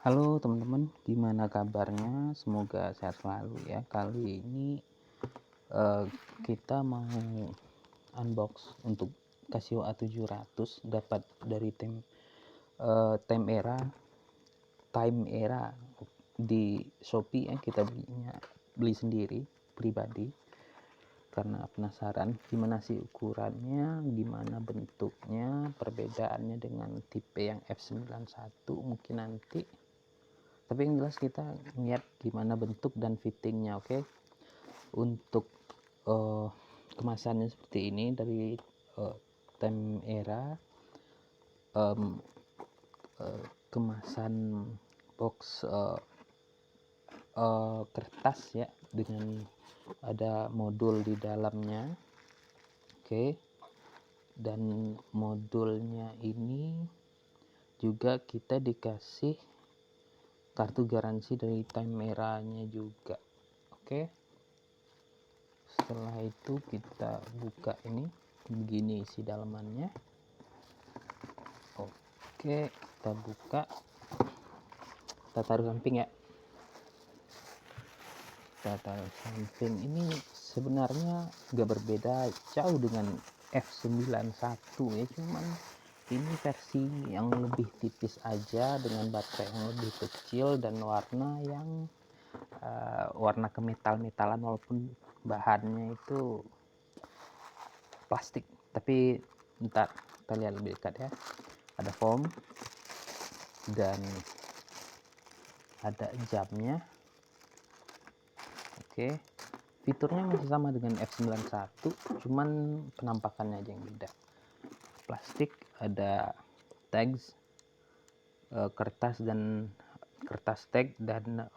Halo teman-teman, gimana kabarnya? Semoga sehat selalu ya. Kali ini eh, kita mau unbox untuk Casio A700 dapat dari Time Era di Shopee ya. Kita beli sendiri pribadi karena penasaran gimana sih ukurannya, gimana bentuknya, perbedaannya dengan tipe yang F91 mungkin nanti. Tapi yang jelas kita lihat gimana bentuk dan fittingnya. Oke. Untuk uh, kemasannya seperti ini dari uh, Time Era. um, Kemasan box kertas ya, dengan ada modul di dalamnya. Oke. Dan modulnya ini juga kita dikasih kartu garansi dari Time Era-nya juga. Oke. Setelah itu kita buka, ini begini isi dalamannya. Oke, kita buka, kita taruh samping ya. Kita taruh samping. Ini sebenarnya nggak berbeda jauh dengan F91 ya, cuman ini versi yang lebih tipis aja dengan baterai yang lebih kecil dan warna yang warna kemetal-metalan, walaupun bahannya itu plastik. Tapi ntar kita lihat lebih dekat ya. Ada foam dan ada jamnya. Oke, fiturnya masih sama dengan F91, cuman penampakannya aja yang beda. Plastik, ada tags, kertas tag dan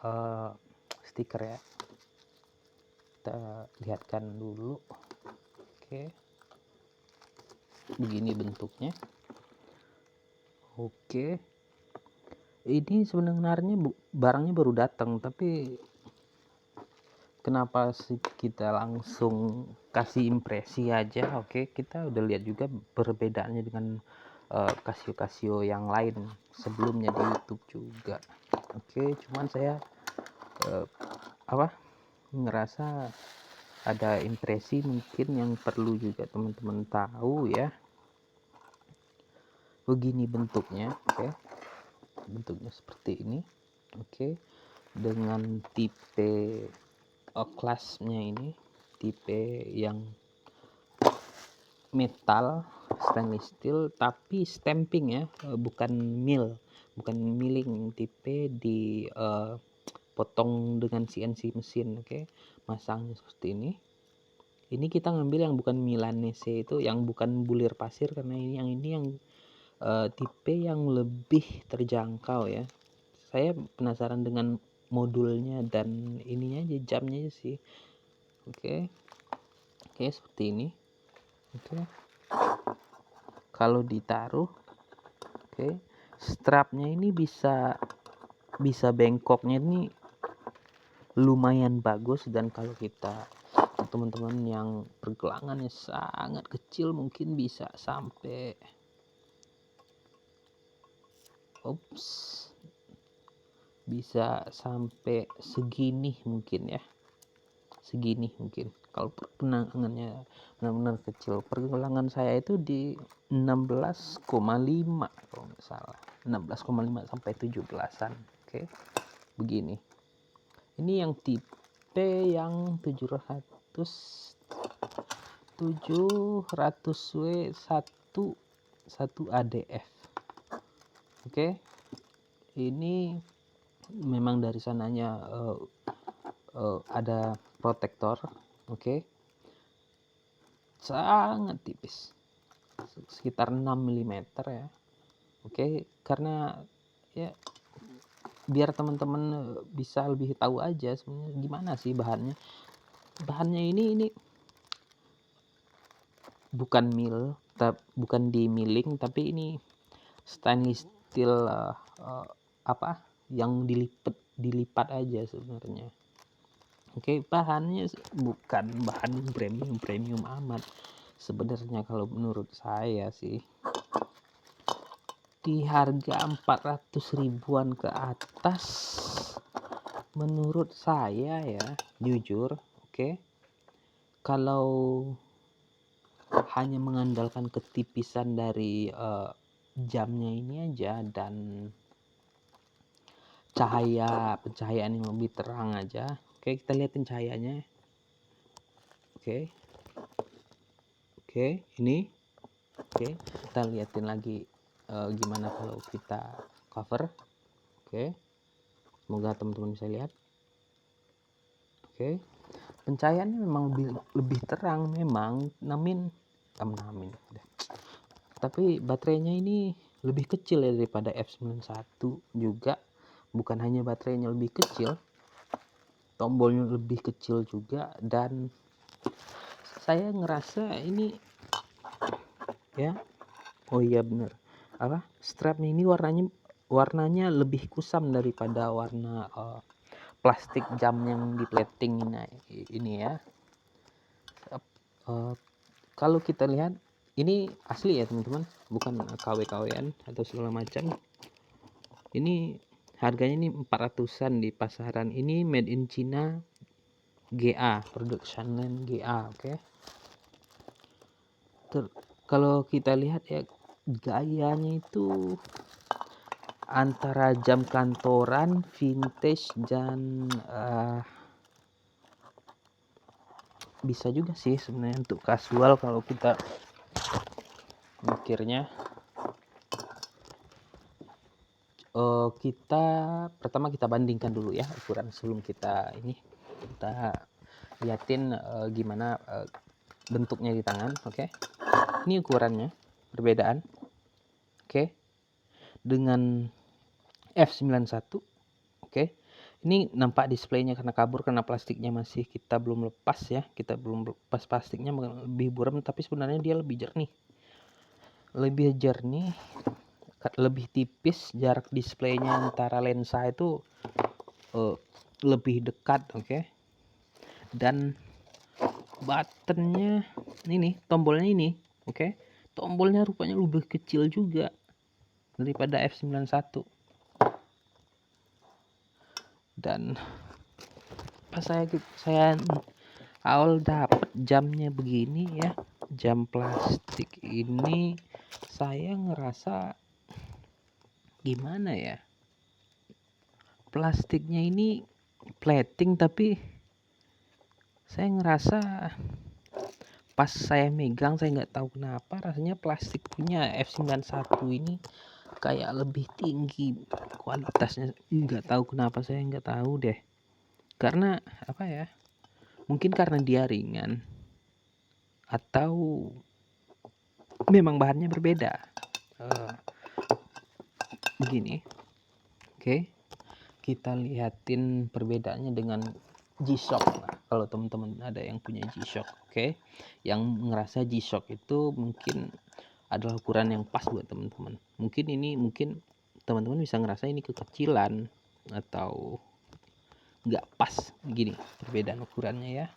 stiker ya. Kita lihatkan dulu. Oke, begini bentuknya. Oke, ini sebenarnya barangnya baru datang, tapi kenapa sih kita langsung kasih impresi aja. Oke, kita udah lihat juga perbedaannya dengan Casio yang lain sebelumnya di YouTube juga. Oke, cuman saya ngerasa ada impresi mungkin yang perlu juga teman-teman tahu ya. Begini bentuknya. Oke, bentuknya seperti ini. Oke, dengan tipe kelasnya ini tipe yang metal stainless steel tapi stamping ya, bukan milling, tipe di potong dengan CNC mesin. Oke, masangnya seperti ini kita ngambil yang bukan Milanese, itu yang bukan bulir pasir, karena ini yang tipe yang lebih terjangkau ya. Saya penasaran dengan modulnya dan ininya aja, jamnya aja sih. Oke, seperti ini. Oke, kalau ditaruh, strapnya ini bisa bengkoknya ini lumayan bagus. Dan kalau kita teman-teman yang pergelangannya sangat kecil, mungkin bisa sampai segini mungkin ya, kalau pergelangannya benar-benar kecil. Pergelangan saya itu di 16,5 kalau nggak salah, 16,5 sampai 17-an. Oke, begini. Ini yang tipe yang 700W 1 ADF. Oke, ini memang dari sananya ada protektor. Oke, sangat tipis, sekitar 6 mm ya. Oke, karena ya biar teman-teman bisa lebih tahu aja sebenarnya gimana sih bahannya ini bukan di milling, tapi ini stainless steel yang dilipat aja sebenarnya. Oke, bahannya bukan bahan premium amat sebenarnya kalau menurut saya sih. di harga 400 ribuan ke atas, menurut saya ya jujur, kalau hanya mengandalkan ketipisan dari jamnya ini aja dan pencahayaan yang lebih terang aja. Kita lihatin cahayanya. Ini kita lihatin lagi gimana kalau kita cover. Semoga teman-teman bisa lihat. Pencahayaannya memang lebih terang memang, tapi baterainya ini lebih kecil ya daripada F91 juga. Bukan hanya baterainya lebih kecil, tombolnya lebih kecil juga, dan saya ngerasa ini ya, bener, strapnya ini warnanya lebih kusam daripada warna plastik jam yang di plating ini ya. Kalau kita lihat ini asli ya teman-teman, bukan KW-KW-an atau segala macam. Ini harganya ini 400-an di pasaran. Ini made in China, GA, production line GA. Kalau kita lihat ya, gayanya itu antara jam kantoran, vintage, dan bisa juga sih sebenarnya untuk casual kalau kita mikirnya. Pertama kita bandingkan dulu ya ukuran sebelum kita liatin gimana bentuknya di tangan. Ini ukurannya perbedaan dengan F91. Ini nampak displaynya karena kabur, karena plastiknya masih kita belum lepas plastiknya lebih buram, tapi sebenarnya dia lebih jernih, lebih tipis. Jarak displaynya antara lensa itu lebih dekat. Dan buttonnya ini, tombolnya ini, tombolnya rupanya lebih kecil juga daripada F91. Dan pas saya awal dapat jamnya begini ya, jam plastik ini, saya ngerasa gimana ya, plastiknya ini plating, tapi saya ngerasa pas saya megang, saya nggak tahu kenapa rasanya plastik punya F91 ini kayak lebih tinggi kualitasnya. Nggak tahu kenapa, saya nggak tahu deh. Karena apa ya, mungkin karena dia ringan atau memang bahannya berbeda. Begini, kita lihatin perbedaannya dengan G-Shock. Nah, kalau teman-teman ada yang punya G-Shock, yang ngerasa G-Shock itu mungkin adalah ukuran yang pas buat teman-teman. Mungkin teman-teman bisa ngerasa ini kekecilan atau nggak pas. Gini perbedaan ukurannya ya.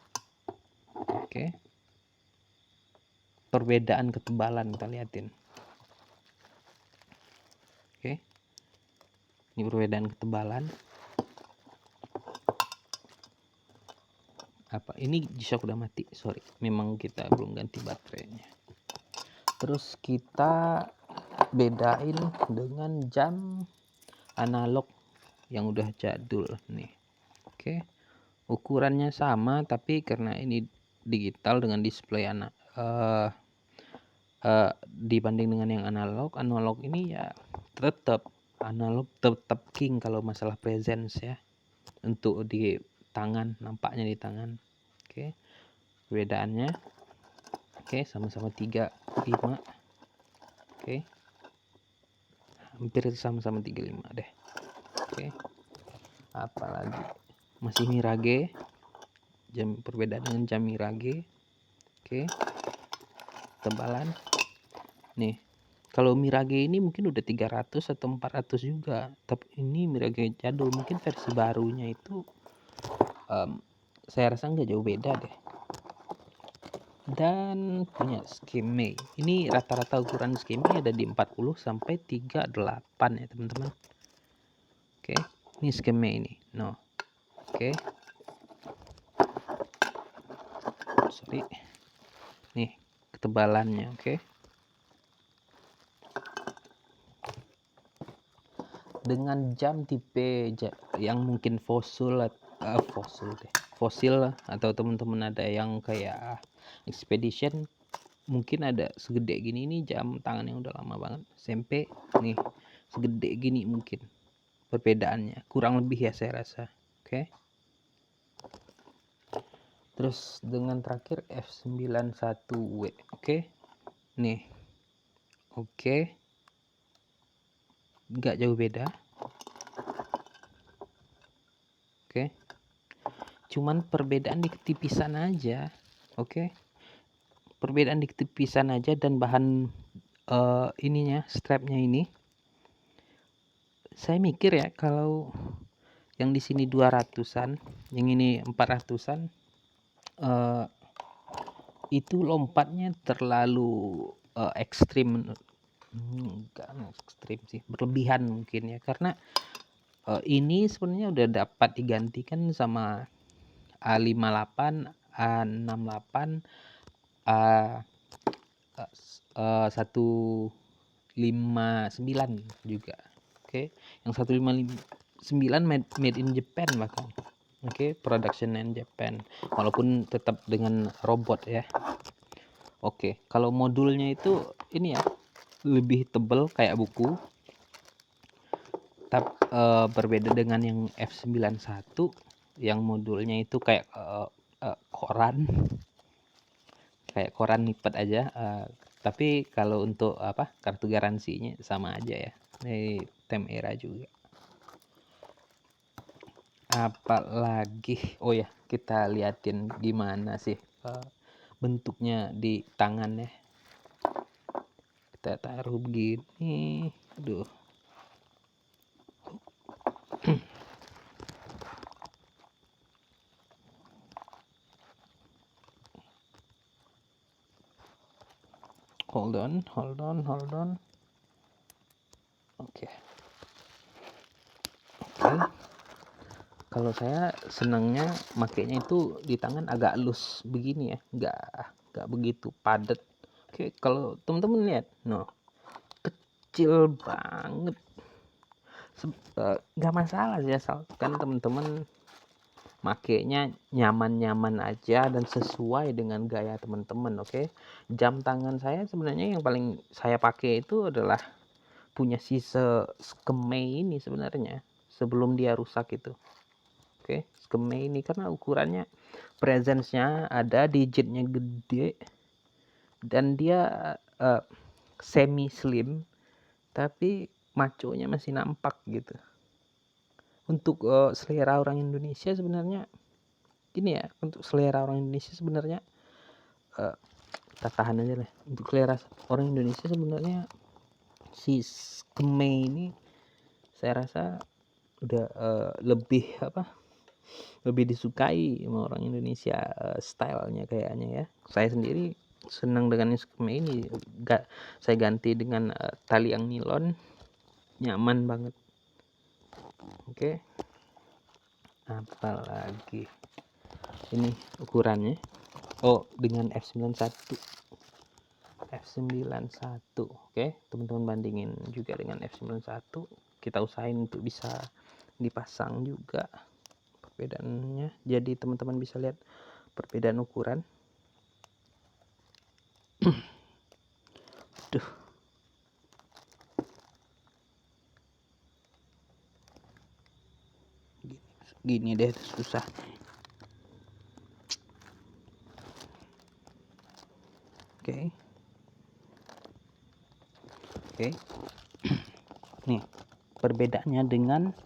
Perbedaan ketebalan kita liatin. Ini perbedaan ketebalan. Ini G-Shock udah mati, sorry, memang kita belum ganti baterainya. Terus kita bedain dengan jam analog yang udah jadul nih. Ukurannya sama, tapi karena ini digital dengan display dibanding dengan yang analog ini ya tetap analog, tetap king kalau masalah presence ya, untuk di tangan, nampaknya di tangan. Perbedaannya sama-sama 35. Hampir sama-sama 35 deh. Apalagi masih Mirage, perbedaan dengan jam Mirage. Tebalan nih, kalau Mirage ini mungkin udah 300 atau 400 juga, tapi ini Mirage jadul, mungkin versi barunya itu saya rasa nggak jauh beda deh. dan punya skeme. Ini rata-rata ukuran skeme ada di 40 sampai 38 ya teman-teman. Oke, ini skeme ini. No. Oke. Sorry. Nih ketebalannya, oke. Dengan jam tipe yang mungkin fosil atau teman-teman ada yang kayak expedition, mungkin ada segede gini. Ini jam tangan yang udah lama banget SMP nih, segede gini mungkin perbedaannya, kurang lebih ya saya rasa. Oke. Terus dengan terakhir F91W. Oke. Nih. Oke. Nggak jauh beda. Oke. Cuman perbedaan di ketipisan aja. Oke. Perbedaan di ketipisan aja, dan bahan ininya, strapnya ini. Saya mikir ya, kalau yang di sini 200-an, yang ini 400-an, itu lompatnya terlalu ekstrim. Enggak ekstrim sih, berlebihan mungkin ya, karena ini sebenarnya udah dapat digantikan sama A58, A68, A159 juga. Oke, yang 159 made in Japan bahkan. Oke, production in Japan, walaupun tetap dengan robot ya. Oke, kalau modulnya itu ini ya, lebih tebal kayak buku. Tapi berbeda dengan yang F91 yang modulnya itu kayak koran. Kayak koran lipat aja. Tapi kalau untuk kartu garansinya sama aja ya. Ini tem era juga. Apalagi, oh ya, kita liatin gimana sih bentuknya di tangannya. Kita taruh begini. Aduh. Hold on. Oke. Kalau saya senangnya makainya itu di tangan agak loose begini ya, nggak begitu padat. Oke, kalau teman-teman lihat, kecil banget. Nggak masalah sih, asalkan teman-teman makainya nyaman-nyaman aja dan sesuai dengan gaya teman-teman. Oke, jam tangan saya sebenarnya yang paling saya pakai itu adalah punya si Skeme ini sebenarnya, sebelum dia rusak itu. Oke, Skeme ini karena ukurannya, presence-nya ada, digitnya gede, dan dia semi slim tapi maconya masih nampak gitu. Untuk selera orang Indonesia sebenarnya gini ya, untuk selera orang Indonesia sebenarnya kita tahan aja lah. Untuk selera orang Indonesia sebenarnya si Skeme ini saya rasa udah lebih disukai sama orang Indonesia, stylenya kayaknya ya. Saya sendiri senang dengan Skeme ini. Saya ganti dengan tali yang nilon, nyaman banget. Oke. Apalagi ini ukurannya, dengan F91. Oke, teman-teman bandingin juga dengan F91. Kita usahain untuk bisa dipasang juga perbedaannya, jadi teman-teman bisa lihat perbedaan ukuran. Duh, gini deh, susah. Oke. Nih perbedaannya dengan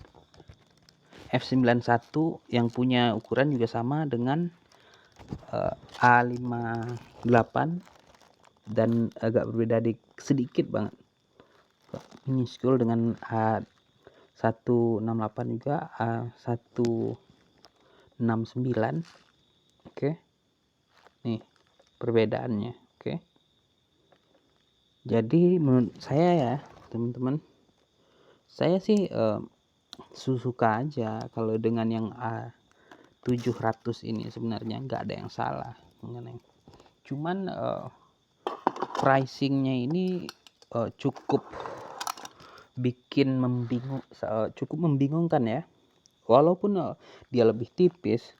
F91 yang punya ukuran juga sama dengan A58, dan agak berbeda sedikit banget. Minuscule dengan A168 juga, A169. Oke. Nih perbedaannya. Oke. Jadi menurut saya ya teman-teman, saya sih suka aja kalau dengan yang A700 ini, sebenarnya nggak ada yang salah mengenai, cuman pricingnya ini cukup cukup membingungkan ya. Walaupun dia lebih tipis,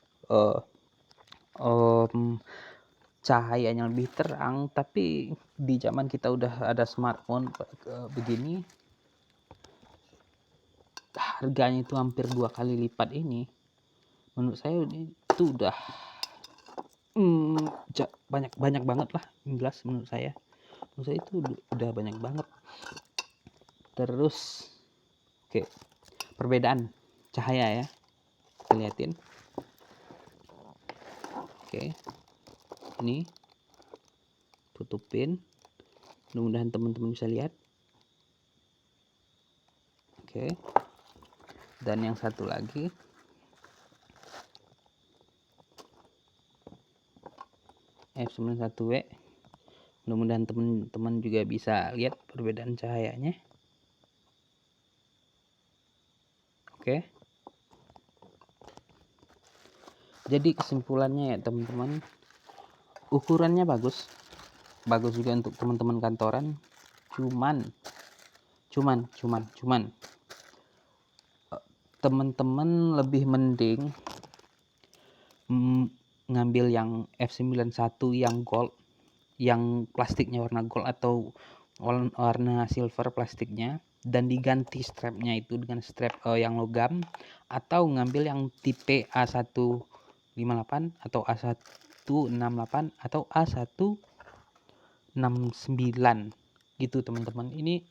cahayanya lebih terang, tapi di zaman kita udah ada smartphone begini, harganya itu hampir 2 kali lipat ini. Menurut saya itu udah banyak banget lah, jelas menurut saya itu udah banyak banget. Terus oke, perbedaan cahaya ya, kita liatin. Oke, ini tutupin, mudah-mudahan teman-teman bisa lihat. Oke, dan yang satu lagi F91W, mudah-mudahan teman-teman juga bisa lihat perbedaan cahayanya. Oke, jadi kesimpulannya ya teman-teman, ukurannya bagus juga untuk teman-teman kantoran, cuman teman-teman lebih mending ngambil yang F91 yang gold, yang plastiknya warna gold atau warna silver plastiknya, dan diganti strapnya itu dengan strap yang logam, atau ngambil yang tipe A158 atau A168 atau A169 gitu teman-teman. Ini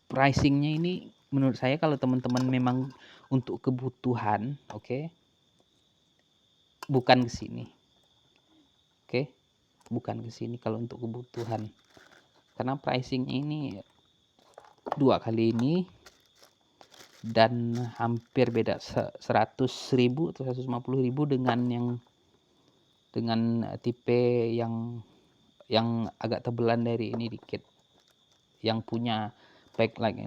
pricingnya ini menurut saya kalau teman-teman memang untuk kebutuhan, oke, bukan ke sini. Oke, bukan ke sini kalau untuk kebutuhan, karena pricingnya ini 2 kali ini dan hampir beda 100.000 atau 150.000 dengan tipe yang agak tebelan dari ini dikit, yang punya backlight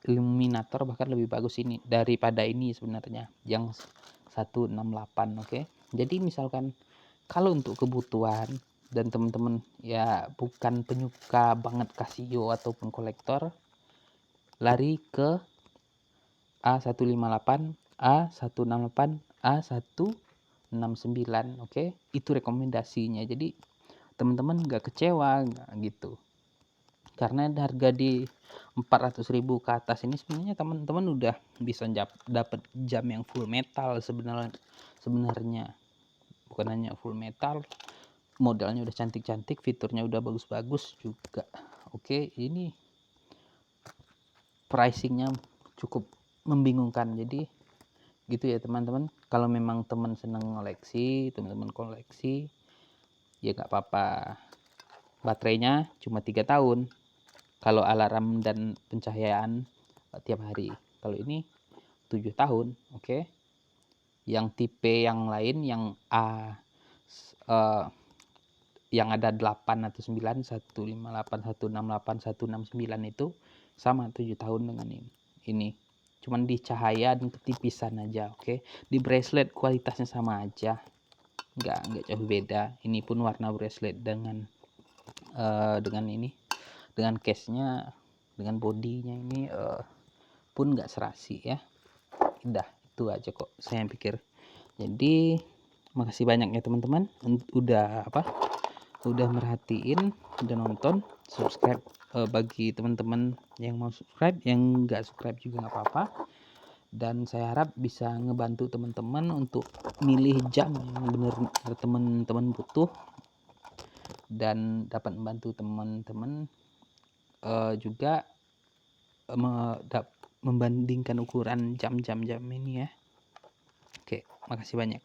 illuminator bahkan lebih bagus ini daripada ini sebenarnya yang 168. Oke, jadi misalkan kalau untuk kebutuhan dan teman-teman ya bukan penyuka banget Casio ataupun kolektor, lari ke A158, A168, A169. Oke, itu rekomendasinya. Jadi teman-teman nggak kecewa gitu, karena harga di 400.000 ke atas ini sebenarnya teman-teman udah bisa dapat jam yang full metal sebenarnya. Bukan hanya full metal, modelnya udah cantik-cantik, fiturnya udah bagus-bagus juga. Oke, ini pricingnya cukup membingungkan. Jadi gitu ya teman-teman, kalau memang teman-teman koleksi ya nggak apa-apa, baterainya cuma 3 tahun kalau alarm dan pencahayaan tiap hari. Kalau ini 7 tahun. Oke, yang tipe yang lain yang yang ada 8 atau 9, 158, 168, 169 itu sama 7 tahun dengan ini. Cuman di cahaya dan ketipisan aja. Oke, di bracelet kualitasnya sama aja, nggak jauh beda. Ini pun warna bracelet dengan dengan case-nya, dengan bodinya ini pun nggak serasi ya. Udah itu aja kok saya pikir. Jadi makasih banyak ya teman-teman udah merhatiin, udah nonton. Subscribe bagi teman-teman yang mau subscribe, yang nggak subscribe juga nggak apa-apa. Dan saya harap bisa ngebantu teman-teman untuk milih jam yang benar teman-teman butuh, dan dapat membantu teman-teman juga membandingkan ukuran jam ini ya. Oke, makasih banyak.